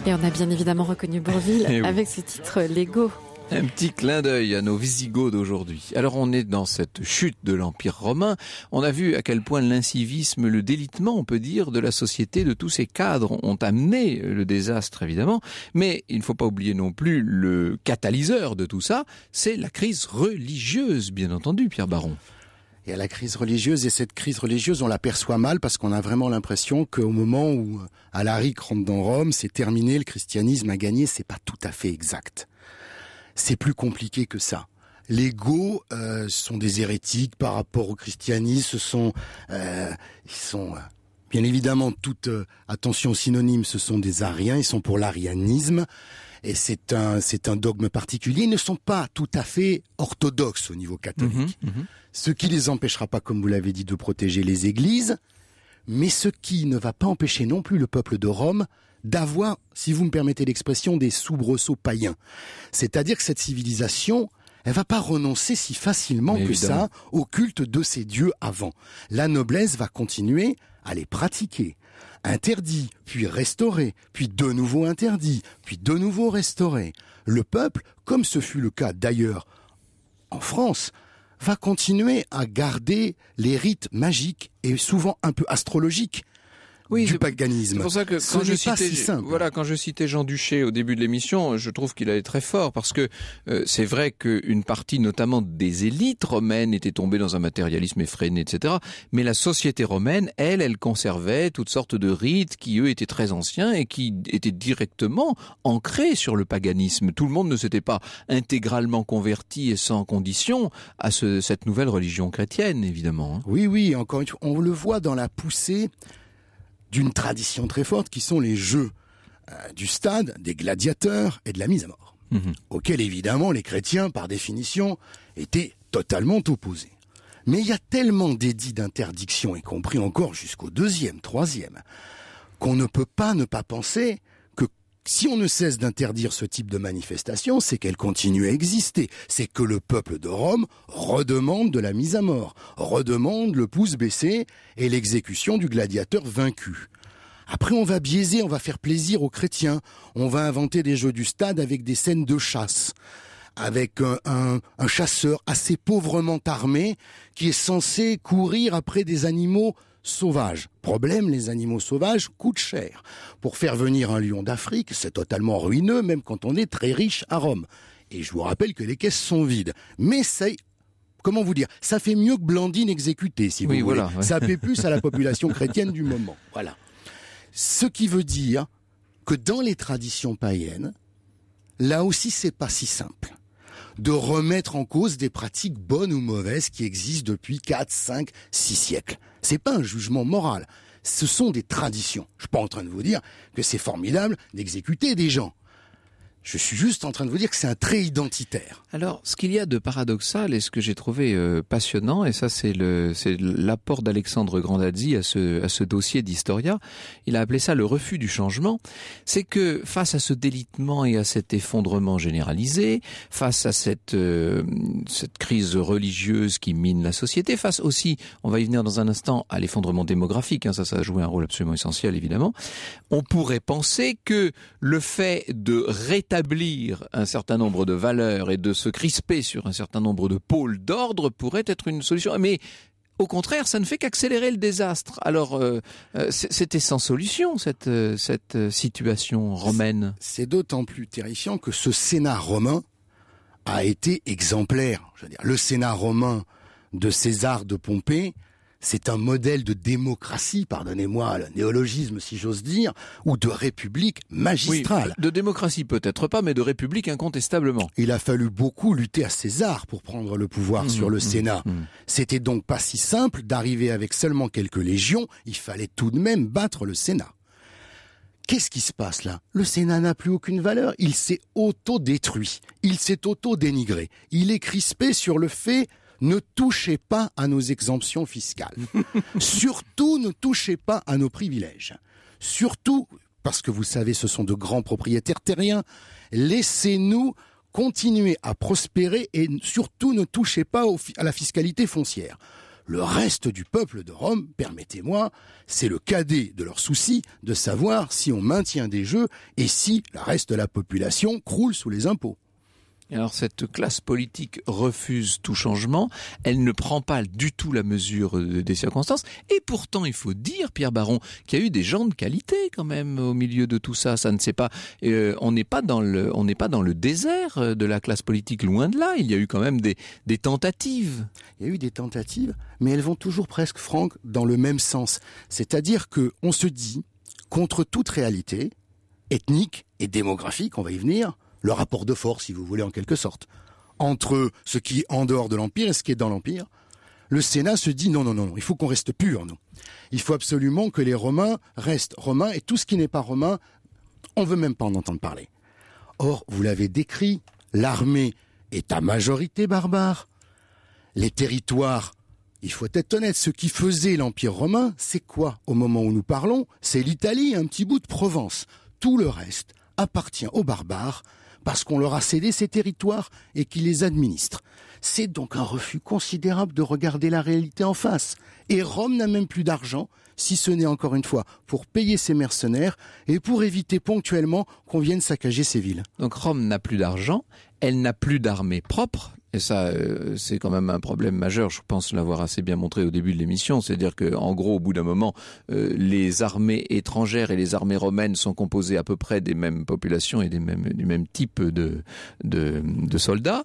Et on a bien évidemment reconnu Bourvil avec ce titre Lego. Un petit clin d'œil à nos Visigoths d'aujourd'hui. Alors on est dans cette chute de l'Empire romain. On a vu à quel point l'incivisme, le délitement, on peut dire, de la société, de tous ces cadres ont amené le désastre évidemment. Mais il ne faut pas oublier non plus le catalyseur de tout ça, c'est la crise religieuse, bien entendu, Pierre Baron. Il y a la crise religieuse, et cette crise religieuse, on l'aperçoit mal parce qu'on a vraiment l'impression qu'au moment où Alaric rentre dans Rome, c'est terminé, le christianisme a gagné. C'est pas tout à fait exact. C'est plus compliqué que ça. Les Goths sont des hérétiques par rapport au christianisme. Ils sont bien évidemment, toute attention synonyme, ce sont des ariens. Ils sont pour l'arianisme. Et c'est un dogme particulier. Ils ne sont pas tout à fait orthodoxes au niveau catholique. Ce qui les empêchera pas, comme vous l'avez dit, de protéger les églises, mais ce qui ne va pas empêcher non plus le peuple de Rome d'avoir, si vous me permettez l'expression, des soubresauts païens. C'est-à-dire que cette civilisation, elle va pas renoncer si facilement que ça au culte de ses dieux avant. La noblesse va continuer à les pratiquer. Interdit, puis restauré, puis de nouveau interdit, puis de nouveau restauré. Le peuple, comme ce fut le cas d'ailleurs en France, va continuer à garder les rites magiques et souvent un peu astrologiques du paganisme. C'est pour ça que quand je citais Jean Duché au début de l'émission, je trouve qu'il allait très fort parce que c'est vrai qu'une partie notamment des élites romaines était tombée dans un matérialisme effréné, etc. Mais la société romaine, elle conservait toutes sortes de rites qui, eux, étaient très anciens et qui étaient directement ancrés sur le paganisme. Tout le monde ne s'était pas intégralement converti et sans condition à cette nouvelle religion chrétienne, évidemment. Oui, encore une fois, on le voit dans la poussée d'une tradition très forte qui sont les jeux du stade, des gladiateurs et de la mise à mort, auxquels évidemment les chrétiens, par définition, étaient totalement opposés. Mais il y a tellement d'édits d'interdiction, y compris encore jusqu'au 2e, 3e, qu'on ne peut pas ne pas penser que si on ne cesse d'interdire ce type de manifestation, c'est qu'elle continue à exister. C'est que le peuple de Rome redemande de la mise à mort, redemande le pouce baissé et l'exécution du gladiateur vaincu. Après, on va biaiser, on va faire plaisir aux chrétiens. On va inventer des jeux du stade avec des scènes de chasse, avec un chasseur assez pauvrement armé qui est censé courir après des animaux sauvages. Problème, les animaux sauvages coûtent cher. Pour faire venir un lion d'Afrique, c'est totalement ruineux, même quand on est très riche à Rome. Et je vous rappelle que les caisses sont vides. Mais comment vous dire, ça fait mieux que Blandine exécutée, si vous voulez. Voilà, ouais. Ça fait plus à la population chrétienne du moment. Voilà. Ce qui veut dire que dans les traditions païennes, là aussi, c'est pas si simple de remettre en cause des pratiques bonnes ou mauvaises qui existent depuis 4, 5, 6 siècles. C'est pas un jugement moral. Ce sont des traditions. Je suis pas en train de vous dire que c'est formidable d'exécuter des gens. Je suis juste en train de vous dire que c'est un trait identitaire. Alors, ce qu'il y a de paradoxal et ce que j'ai trouvé passionnant, et ça c'est l'apport d'Alexandre Grandazzi à ce dossier d'Historia, il a appelé ça le refus du changement, c'est que face à ce délitement et à cet effondrement généralisé, face à cette crise religieuse qui mine la société, face aussi, on va y venir dans un instant, à l'effondrement démographique, ça a joué un rôle absolument essentiel évidemment, on pourrait penser que le fait de rétablir un certain nombre de valeurs et de se crisper sur un certain nombre de pôles d'ordre pourrait être une solution. Mais au contraire, ça ne fait qu'accélérer le désastre. Alors, c'était sans solution, cette situation romaine. C'est d'autant plus terrifiant que ce Sénat romain a été exemplaire. Je veux dire, le Sénat romain de César de Pompée, c'est un modèle de démocratie, pardonnez-moi le néologisme si j'ose dire, ou de république magistrale. Oui, de démocratie peut-être pas, mais de république incontestablement. Il a fallu beaucoup lutter à César pour prendre le pouvoir sur le Sénat. C'était donc pas si simple d'arriver avec seulement quelques légions, il fallait tout de même battre le Sénat. Qu'est-ce qui se passe là? Le Sénat n'a plus aucune valeur, il s'est auto-détruit, il s'est auto-dénigré, il est crispé sur le fait: ne touchez pas à nos exemptions fiscales. Surtout, ne touchez pas à nos privilèges. Surtout, parce que vous savez, ce sont de grands propriétaires terriens, laissez-nous continuer à prospérer et surtout ne touchez pas à la fiscalité foncière. Le reste du peuple de Rome, permettez-moi, c'est le cadet de leur souci de savoir si on maintient des jeux et si le reste de la population croule sous les impôts. Alors cette classe politique refuse tout changement, elle ne prend pas du tout la mesure des circonstances, et pourtant il faut dire, Pierre Baron, qu'il y a eu des gens de qualité quand même au milieu de tout ça. Ça ne sait pas, on n'est pas dans le désert de la classe politique, loin de là. Il y a eu quand même des tentatives. Il y a eu des tentatives, mais elles vont toujours presque, Franck, dans le même sens. C'est-à-dire que on se dit, contre toute réalité ethnique et démographique, on va y venir, le rapport de force, si vous voulez, en quelque sorte, entre ce qui est en dehors de l'Empire et ce qui est dans l'Empire, le Sénat se dit non, il faut qu'on reste pur, nous. Il faut absolument que les Romains restent Romains, et tout ce qui n'est pas romain, on veut même pas en entendre parler. Or, vous l'avez décrit, l'armée est à majorité barbare. Les territoires, il faut être honnête, ce qui faisait l'Empire romain, c'est quoi? Au moment où nous parlons, c'est l'Italie, un petit bout de Provence. Tout le reste appartient aux barbares, parce qu'on leur a cédé ces territoires et qu'ils les administrent. C'est donc un refus considérable de regarder la réalité en face. Et Rome n'a même plus d'argent, si ce n'est encore une fois pour payer ses mercenaires et pour éviter ponctuellement qu'on vienne saccager ses villes. Donc Rome n'a plus d'argent, elle n'a plus d'armée propre. Et ça, c'est quand même un problème majeur, je pense l'avoir assez bien montré au début de l'émission. C'est-à-dire qu'en gros, au bout d'un moment, les armées étrangères et les armées romaines sont composées à peu près des mêmes populations et du même type de soldats.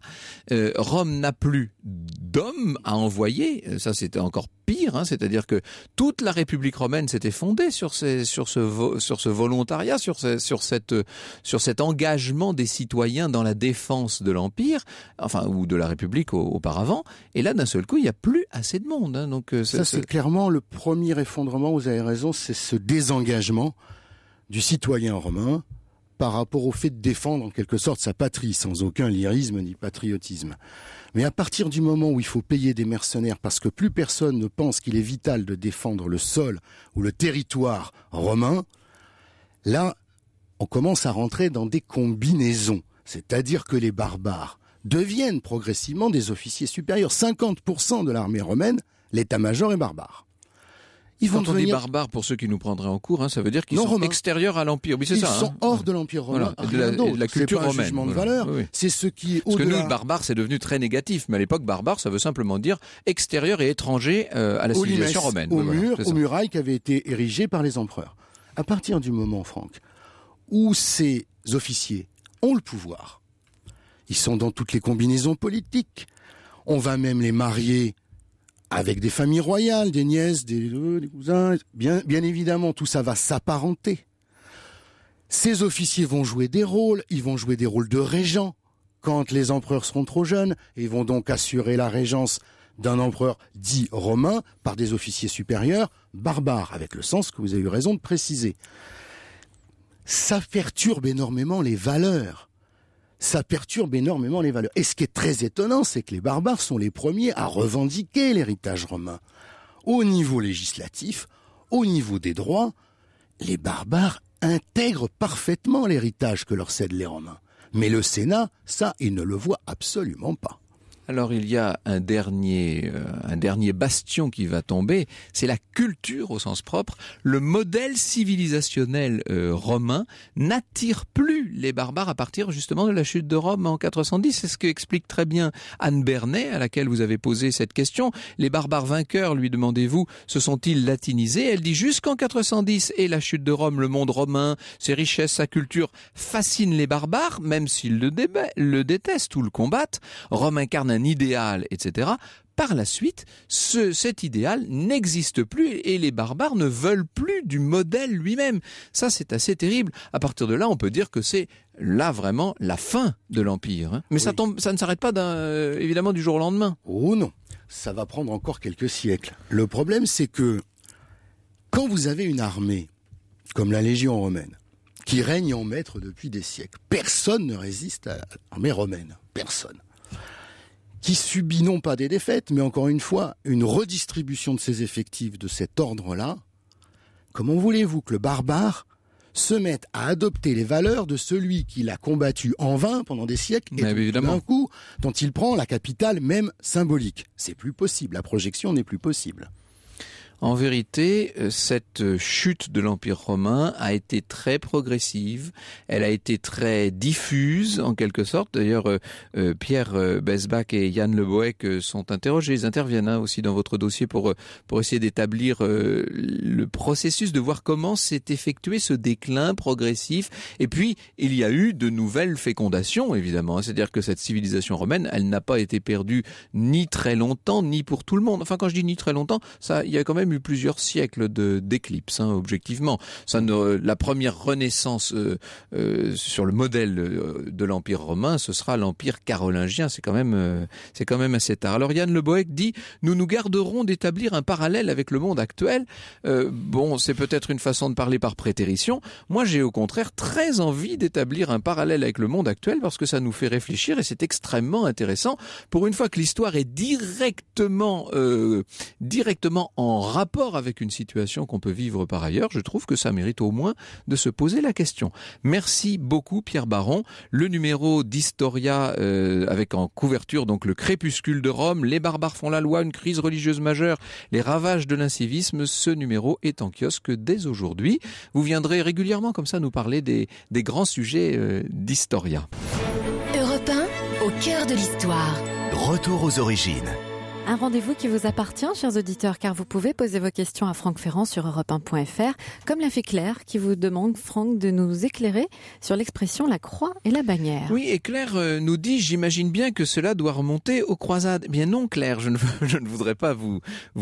Rome n'a plus d'hommes à envoyer. Ça, c'était encore pire, c'est-à-dire que toute la République romaine s'était fondée sur ce volontariat, sur cet engagement des citoyens dans la défense de l'Empire, enfin, ou de la République auparavant. Et là, d'un seul coup, il n'y a plus assez de monde. Donc, ça, c'est clairement le premier effondrement, vous avez raison, c'est ce désengagement du citoyen romain par rapport au fait de défendre en quelque sorte sa patrie, sans aucun lyrisme ni patriotisme. Mais à partir du moment où il faut payer des mercenaires parce que plus personne ne pense qu'il est vital de défendre le sol ou le territoire romain, là, on commence à rentrer dans des combinaisons. C'est-à-dire que les barbares deviennent progressivement des officiers supérieurs. 50% de l'armée romaine, l'état-major est barbare. Quand on dit barbares, pour ceux qui nous prendraient en cours, ça veut dire qu'ils sont extérieurs à l'Empire. Oui, c'est ça. Ils sont hors de l'Empire romain. Voilà. De la culture romaine. C'est pas un jugement de valeur. Oui. C'est ce qui est Parce que nous, barbare, c'est devenu très négatif. Mais à l'époque, barbare, ça veut simplement dire extérieur et étranger à la civilisation romaine. Aux murailles qui avaient été érigées par les empereurs. À partir du moment, Franck, où ces officiers ont le pouvoir, Ils sont dans toutes les combinaisons politiques. On va même les marier avec des familles royales, des nièces, des cousins. Bien évidemment, tout ça va s'apparenter. Ces officiers vont jouer des rôles, ils vont jouer des rôles de régents quand les empereurs seront trop jeunes, et vont donc assurer la régence d'un empereur dit romain par des officiers supérieurs barbares, avec le sens que vous avez eu raison de préciser. Ça perturbe énormément les valeurs. Et ce qui est très étonnant, c'est que les barbares sont les premiers à revendiquer l'héritage romain. Au niveau législatif, au niveau des droits, les barbares intègrent parfaitement l'héritage que leur cèdent les Romains. Mais le Sénat, ça, il ne le voit absolument pas. Alors il y a un dernier bastion qui va tomber, c'est la culture au sens propre. Le modèle civilisationnel romain n'attire plus les barbares à partir justement de la chute de Rome en 410. C'est ce que explique très bien Anne Bernet, à laquelle vous avez posé cette question. Les barbares vainqueurs, lui demandez-vous, se sont-ils latinisés? Elle dit jusqu'en 410 et la chute de Rome, le monde romain, ses richesses, sa culture fascinent les barbares, même s'ils le détestent ou le combattent. Rome incarne un idéal, etc. Par la suite, cet idéal n'existe plus et les barbares ne veulent plus du modèle lui-même. Ça, c'est assez terrible. À partir de là, on peut dire que c'est là vraiment la fin de l'Empire. Hein. Mais oui. Ça ne s'arrête pas évidemment du jour au lendemain. Oh non, ça va prendre encore quelques siècles. Le problème, c'est que quand vous avez une armée comme la Légion romaine, qui règne en maître depuis des siècles, personne ne résiste à l'armée romaine. Personne. Qui subit non pas des défaites, mais encore une fois, une redistribution de ses effectifs de cet ordre-là. Comment voulez-vous que le barbare se mette à adopter les valeurs de celui qui l'a combattu en vain pendant des siècles et d'un coup, dont il prend la capitale même symbolique? C'est plus possible, la projection n'est plus possible. En vérité, cette chute de l'Empire romain a été très progressive, elle a été très diffuse en quelque sorte. D'ailleurs, Pierre Besbach et Yann Le Bohec sont interrogés, ils interviennent aussi dans votre dossier pour essayer d'établir le processus, de voir comment s'est effectué ce déclin progressif. Et puis, il y a eu de nouvelles fécondations, évidemment. C'est-à-dire que cette civilisation romaine, elle n'a pas été perdue ni très longtemps, ni pour tout le monde. Enfin, quand je dis ni très longtemps, il y a quand même eu plusieurs siècles d'éclipse, objectivement. La première renaissance sur le modèle de l'Empire romain, ce sera l'Empire carolingien. C'est quand même assez tard. Alors Yann Le Bohec dit « Nous nous garderons d'établir un parallèle avec le monde actuel ». C'est peut-être une façon de parler par prétérition. Moi, j'ai au contraire très envie d'établir un parallèle avec le monde actuel parce que ça nous fait réfléchir et c'est extrêmement intéressant. Pour une fois que l'histoire est directement en rapport avec une situation qu'on peut vivre par ailleurs, je trouve que ça mérite au moins de se poser la question. Merci beaucoup Pierre Baron. Le numéro d'Historia avec en couverture donc le crépuscule de Rome, les barbares font la loi, une crise religieuse majeure, les ravages de l'incivisme. Ce numéro est en kiosque dès aujourd'hui. Vous viendrez régulièrement comme ça nous parler des grands sujets d'Historia. Europe 1, au cœur de l'histoire. Retour aux origines. Un rendez-vous qui vous appartient, chers auditeurs, car vous pouvez poser vos questions à Franck Ferrand sur europe1.fr, comme l'a fait Claire, qui vous demande, Franck, de nous éclairer sur l'expression la croix et la bannière. Oui, et Claire nous dit, j'imagine bien que cela doit remonter aux croisades. Eh bien non, Claire, je ne voudrais pas vous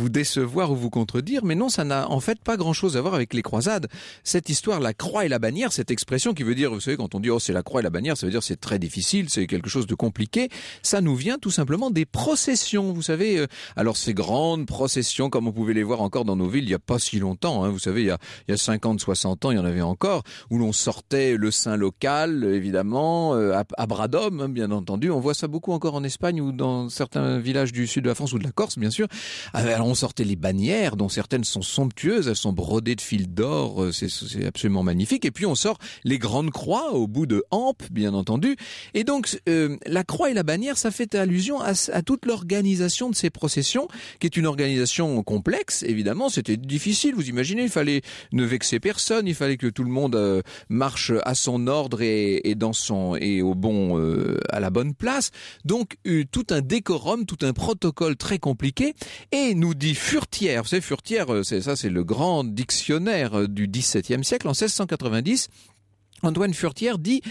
décevoir ou vous contredire, mais non, ça n'a en fait pas grand-chose à voir avec les croisades. Cette histoire, la croix et la bannière, cette expression qui veut dire, vous savez, quand on dit « oh, c'est la croix et la bannière », ça veut dire c'est très difficile, c'est quelque chose de compliqué. Ça nous vient tout simplement des processions, vous savez. Alors ces grandes processions, comme on pouvait les voir encore dans nos villes il n'y a pas si longtemps, vous savez, il y a 50, 60 ans, il y en avait encore, où l'on sortait le saint local, évidemment, à bras d'hommes, bien entendu. On voit ça beaucoup encore en Espagne ou dans certains villages du sud de la France ou de la Corse, bien sûr. Alors on sortait les bannières, dont certaines sont somptueuses, elles sont brodées de fils d'or, c'est absolument magnifique. Et puis on sort les grandes croix au bout de hampes, bien entendu. Et donc la croix et la bannière, ça fait allusion à toute l'organisation de ces processions, qui est une organisation complexe, évidemment. C'était difficile, vous imaginez, il fallait ne vexer personne, il fallait que tout le monde marche à son ordre et à la bonne place. Donc tout un décorum, tout un protocole très compliqué. Et nous dit Furetière, vous savez, Furetière, c'est le grand dictionnaire du XVIIe siècle, en 1690. Antoine Furtière dit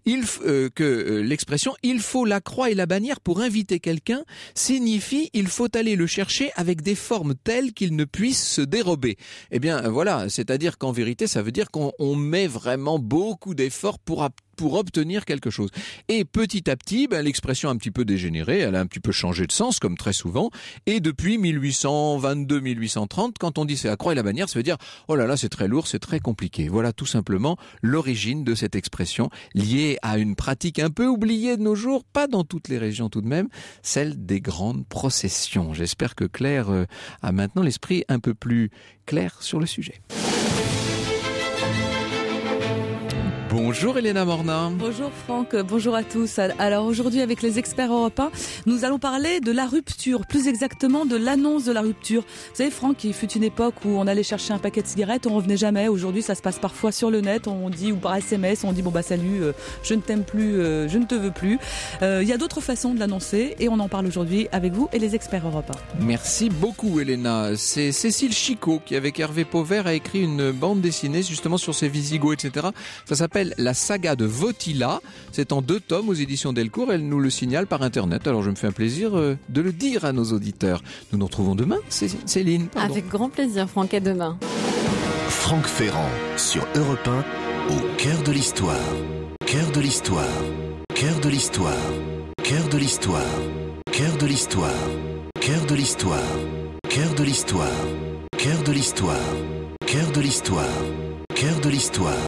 que l'expression « il faut la croix et la bannière pour inviter quelqu'un » signifie « il faut aller le chercher avec des formes telles qu'il ne puisse se dérober ». Eh bien voilà, c'est-à-dire qu'en vérité ça veut dire qu'on met vraiment beaucoup d'efforts pour obtenir quelque chose. Et petit à petit, l'expression a un petit peu dégénéré, elle a un petit peu changé de sens, comme très souvent. Et depuis 1822-1830, quand on dit c'est la croix et la bannière, ça veut dire oh là là, c'est très lourd, c'est très compliqué. Voilà tout simplement l'origine de cette expression liée à une pratique un peu oubliée de nos jours, pas dans toutes les régions tout de même, celle des grandes processions. J'espère que Claire a maintenant l'esprit un peu plus clair sur le sujet. Bonjour Elena Morna. Bonjour Franck, bonjour à tous. Alors aujourd'hui avec les experts européens, nous allons parler de la rupture, plus exactement de l'annonce de la rupture. Vous savez Franck, il fut une époque où on allait chercher un paquet de cigarettes, on revenait jamais. Aujourd'hui ça se passe parfois sur le net, on dit ou par SMS, on dit bon bah salut, je ne t'aime plus, je ne te veux plus. Il y a d'autres façons de l'annoncer et on en parle aujourd'hui avec vous et les experts européens. Merci beaucoup Elena. C'est Cécile Chicot qui avec Hervé Pauvert a écrit une bande dessinée justement sur ces Visigoths, etc. Ça s'appelle La saga de Votila. C'est en 2 tomes aux éditions Delcourt. Elle nous le signale par internet. Alors je me fais un plaisir de le dire à nos auditeurs. Nous nous retrouvons demain, Céline. Pardon. Avec grand plaisir, Franck, à demain. Franck Ferrand sur Europe 1, au cœur de l'histoire. Cœur de l'histoire. Cœur de l'histoire. Cœur de l'histoire. Cœur de l'histoire. Cœur de l'histoire. Cœur de l'histoire. Cœur de l'histoire. Cœur de l'histoire. Cœur de l'histoire.